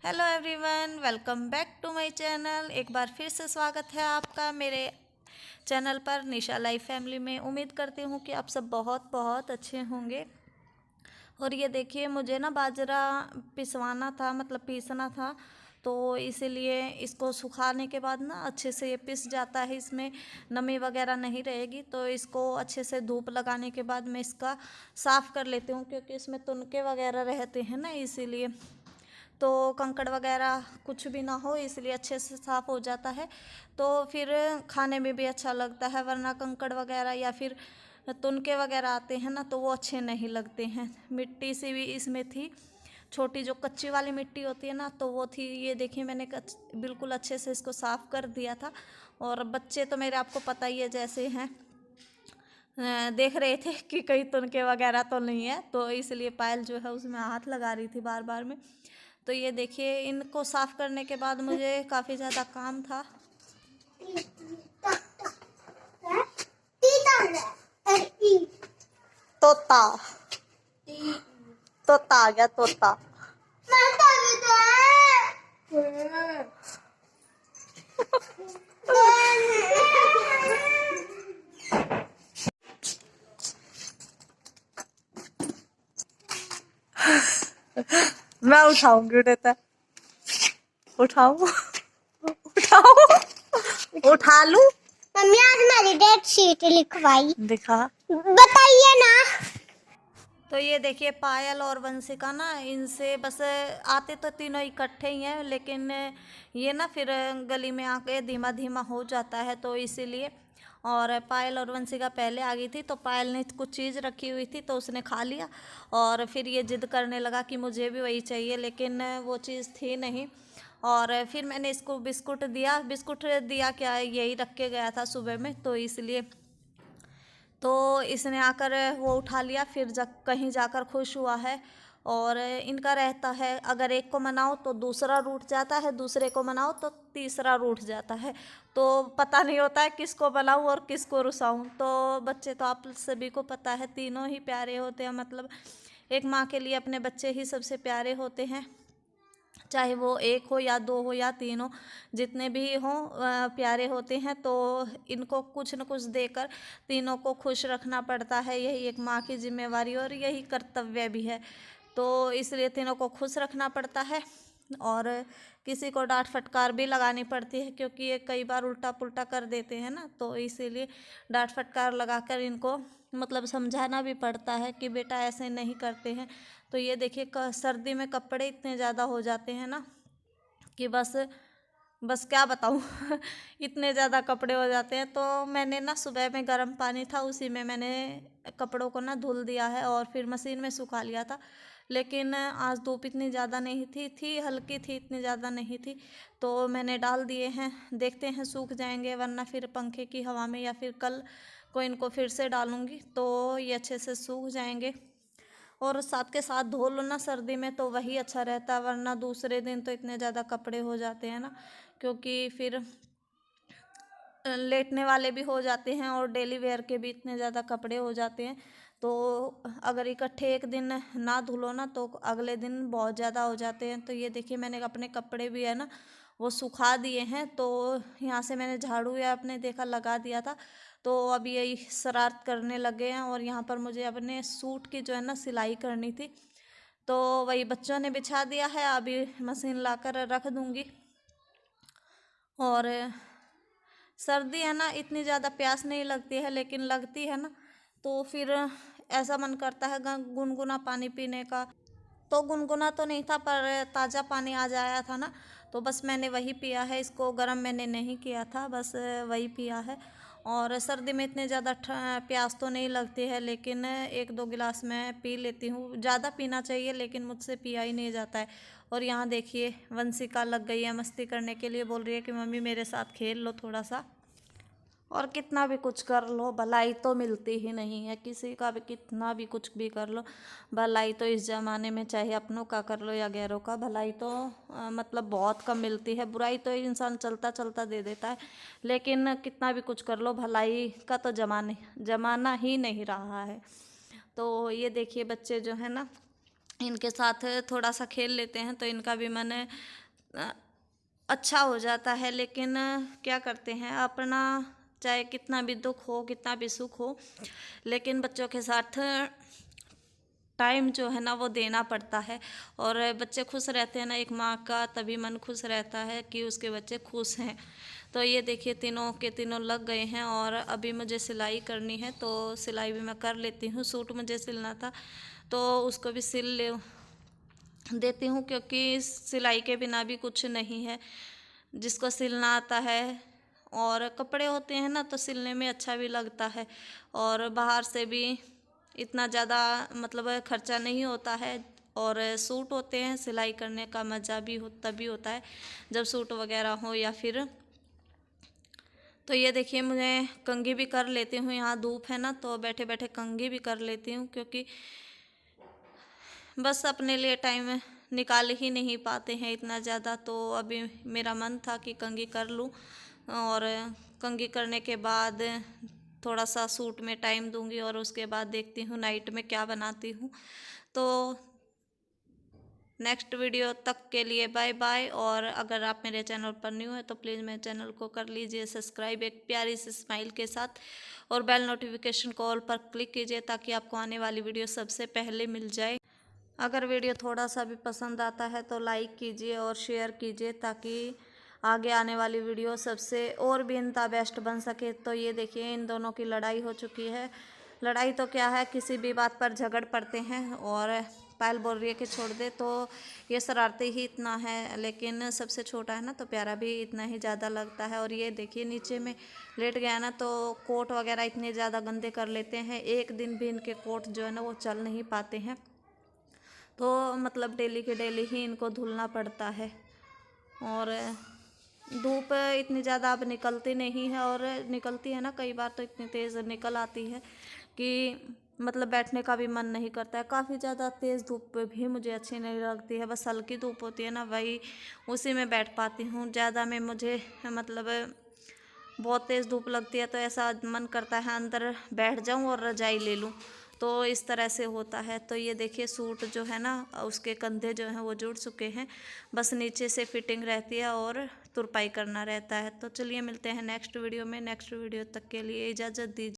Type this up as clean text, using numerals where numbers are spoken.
Hello everyone, welcome back to my channel. एक बार फिर से स्वागत है आपका मेरे चैनल पर निशा लाइफ फैमिली में। उम्मीद करती हूँ कि आप सब बहुत बहुत अच्छे होंगे। और ये देखिए, मुझे ना बाजरा पिसवाना था, मतलब पीसना था, तो इसीलिए इसको सुखाने के बाद ना अच्छे से ये पिस जाता है। इसमें नमी वगैरह नहीं रहेगी, तो इसको अच्छे से धूप लगाने के बाद मैं इसका साफ़ कर लेती हूँ, क्योंकि इसमें तुनके वगैरह रहते हैं ना, इसीलिए। तो कंकड़ वगैरह कुछ भी ना हो, इसलिए अच्छे से साफ़ हो जाता है, तो फिर खाने में भी अच्छा लगता है। वरना कंकड़ वगैरह या फिर तुनके वगैरह आते हैं ना, तो वो अच्छे नहीं लगते हैं। मिट्टी सी भी इसमें थी, छोटी जो कच्ची वाली मिट्टी होती है ना, तो वो थी। ये देखिए, मैंने बिल्कुल अच्छे से इसको साफ़ कर दिया था। और बच्चे तो मेरे आपको पता ही है जैसे हैं, देख रहे थे कि कहीं तुनके वगैरह तो नहीं है, तो इसलिए पायल जो है उसमें हाथ लगा रही थी बार बार में। तो ये देखिए, इनको साफ़ करने के बाद मुझे काफ़ी ज़्यादा काम था। तोता तोता आ गया, तोता। मैं उठाऊंगी, उठाता उठाऊ उठाऊ उठा लूं। मम्मी आज मेरी डेट शीट लिखवाई, दिखा, बताइए ना। तो ये देखिए, पायल और वंशिका ना, इनसे बस आते तो तीनों इकट्ठे ही हैं, लेकिन ये ना फिर गली में आके धीमा धीमा हो जाता है, तो इसीलिए। और पायल और वंशिका पहले आ गई थी, तो पायल ने कुछ चीज़ रखी हुई थी तो उसने खा लिया, और फिर ये जिद करने लगा कि मुझे भी वही चाहिए, लेकिन वो चीज़ थी नहीं। और फिर मैंने इसको बिस्कुट दिया। बिस्कुट दिया क्या, यही रख के गया था सुबह में, तो इसलिए। तो इसने आकर वो उठा लिया, फिर कहीं जाकर खुश हुआ है। और इनका रहता है, अगर एक को मनाओ तो दूसरा रूठ जाता है, दूसरे को मनाओ तो तीसरा रूठ जाता है। तो पता नहीं होता है किसको मनाऊं और किसको रुसाऊं। तो बच्चे तो आप सभी को पता है, तीनों ही प्यारे होते हैं। मतलब एक माँ के लिए अपने बच्चे ही सबसे प्यारे होते हैं, चाहे वो एक हो या दो हो या तीन हो, जितने भी हों प्यारे होते हैं। तो इनको कुछ न कुछ देकर तीनों को खुश रखना पड़ता है, यही एक माँ की जिम्मेवारी और यही कर्तव्य भी है। तो इसलिए तीनों को खुश रखना पड़ता है, और किसी को डांट फटकार भी लगानी पड़ती है, क्योंकि ये कई बार उल्टा पुल्टा कर देते हैं ना, तो इसीलिए डांट फटकार लगाकर इनको मतलब समझाना भी पड़ता है कि बेटा ऐसे नहीं करते हैं। तो ये देखिए, सर्दी में कपड़े इतने ज़्यादा हो जाते हैं ना कि बस बस क्या बताऊँ इतने ज़्यादा कपड़े हो जाते हैं। तो मैंने ना सुबह में गर्म पानी था, उसी में मैंने कपड़ों को ना धुल दिया है और फिर मशीन में सुखा लिया था। लेकिन आज धूप इतनी ज़्यादा नहीं थी हल्की थी, इतनी ज़्यादा नहीं थी, तो मैंने डाल दिए हैं। देखते हैं सूख जाएंगे, वरना फिर पंखे की हवा में या फिर कल को इनको फिर से डालूँगी, तो ये अच्छे से सूख जाएंगे। और साथ के साथ धो लो ना सर्दी में, तो वही अच्छा रहता है, वरना दूसरे दिन तो इतने ज़्यादा कपड़े हो जाते हैं ना, क्योंकि फिर लेटने वाले भी हो जाते हैं और डेली वेयर के भी इतने ज़्यादा कपड़े हो जाते हैं। तो अगर इकट्ठे एक दिन ना धुलो ना, तो अगले दिन बहुत ज़्यादा हो जाते हैं। तो ये देखिए, मैंने अपने कपड़े भी है ना वो सुखा दिए हैं। तो यहाँ से मैंने झाड़ू या अपने देखा लगा दिया था, तो अब यही शरारत करने लगे हैं। और यहाँ पर मुझे अपने सूट की जो है ना सिलाई करनी थी, तो वही बच्चों ने बिछा दिया है, अभी मशीन लाकर रख दूँगी। और सर्दी है ना, इतनी ज़्यादा प्यास नहीं लगती है, लेकिन लगती है ना, तो फिर ऐसा मन करता है गुनगुना पानी पीने का। तो गुनगुना तो नहीं था, पर ताज़ा पानी आ जाया था ना, तो बस मैंने वही पिया है। इसको गर्म मैंने नहीं किया था, बस वही पिया है। और सर्दी में इतने ज़्यादा प्यास तो नहीं लगती है, लेकिन एक दो गिलास मैं पी लेती हूँ। ज़्यादा पीना चाहिए, लेकिन मुझसे पिया ही नहीं जाता है। और यहाँ देखिए, वंशिका लग गई है मस्ती करने के लिए, बोल रही है कि मम्मी मेरे साथ खेल लो थोड़ा सा। और कितना भी कुछ कर लो, भलाई तो मिलती ही नहीं है किसी का भी, कितना भी कुछ भी कर लो। भलाई तो इस ज़माने में चाहे अपनों का कर लो या गैरों का, भलाई तो मतलब बहुत कम मिलती है। बुराई तो इंसान चलता चलता दे देता है, लेकिन कितना भी कुछ कर लो, भलाई का तो जमाना ही नहीं रहा है। तो ये देखिए, बच्चे जो है ना इनके साथ थोड़ा सा खेल लेते हैं तो इनका भी मन अच्छा हो जाता है। लेकिन क्या करते हैं, अपना चाहे कितना भी दुख हो कितना भी सुख हो, लेकिन बच्चों के साथ टाइम जो है ना वो देना पड़ता है। और बच्चे खुश रहते हैं ना, एक माँ का तभी मन खुश रहता है कि उसके बच्चे खुश हैं। तो ये देखिए तीनों के तीनों लग गए हैं और अभी मुझे सिलाई करनी है तो सिलाई भी मैं कर लेती हूँ। सूट मुझे सिलना था तो उसको भी सिल ले देती हूँ, क्योंकि सिलाई के बिना भी कुछ नहीं है। जिसको सिलना आता है और कपड़े होते हैं ना तो सिलने में अच्छा भी लगता है, और बाहर से भी इतना ज़्यादा मतलब खर्चा नहीं होता है। और सूट होते हैं, सिलाई करने का मज़ा भी तभी होता है जब सूट वगैरह हो या फिर। तो ये देखिए मुझे कंघी भी कर लेती हूँ, यहाँ धूप है ना तो बैठे बैठे कंघी भी कर लेती हूँ, क्योंकि बस अपने लिए टाइम निकाल ही नहीं पाते हैं इतना ज़्यादा। तो अभी मेरा मन था कि कंघी कर लूँ, और कंघी करने के बाद थोड़ा सा सूट में टाइम दूंगी और उसके बाद देखती हूँ नाइट में क्या बनाती हूँ। तो नेक्स्ट वीडियो तक के लिए बाय बाय। और अगर आप मेरे चैनल पर न्यू है तो प्लीज़ मेरे चैनल को कर लीजिए सब्सक्राइब एक प्यारी सी स्माइल के साथ, और बेल नोटिफिकेशन को ऑल पर क्लिक कीजिए ताकि आपको आने वाली वीडियो सबसे पहले मिल जाए। अगर वीडियो थोड़ा सा भी पसंद आता है तो लाइक कीजिए और शेयर कीजिए ताकि आगे आने वाली वीडियो सबसे और भी इनता बेस्ट बन सके। तो ये देखिए इन दोनों की लड़ाई हो चुकी है। लड़ाई तो क्या है, किसी भी बात पर झगड़ पड़ते हैं, और पायल बोल रही है कि छोड़ दे, तो ये शरारती ही इतना है। लेकिन सबसे छोटा है ना तो प्यारा भी इतना ही ज़्यादा लगता है। और ये देखिए नीचे में लेट गया ना तो कोट वगैरह इतने ज़्यादा गंदे कर लेते हैं, एक दिन भी इनके कोट जो है ना वो चल नहीं पाते हैं। तो मतलब डेली के डेली ही इनको धुलना पड़ता है। और धूप इतनी ज़्यादा अब निकलती नहीं है, और निकलती है ना कई बार तो इतनी तेज़ निकल आती है कि मतलब बैठने का भी मन नहीं करता है। काफ़ी ज़्यादा तेज़ धूप भी मुझे अच्छी नहीं लगती है, बस हल्की धूप होती है ना वही उसी में बैठ पाती हूँ। ज़्यादा में मुझे मतलब बहुत तेज़ धूप लगती है तो ऐसा मन करता है अंदर बैठ जाऊं और रजाई ले लूं, तो इस तरह से होता है। तो ये देखिए सूट जो है ना उसके कंधे जो हैं वो जुड़ चुके हैं, बस नीचे से फिटिंग रहती है और तुरपाई करना रहता है। तो चलिए मिलते हैं नेक्स्ट वीडियो में। नेक्स्ट वीडियो तक के लिए इजाज़त दीजिए।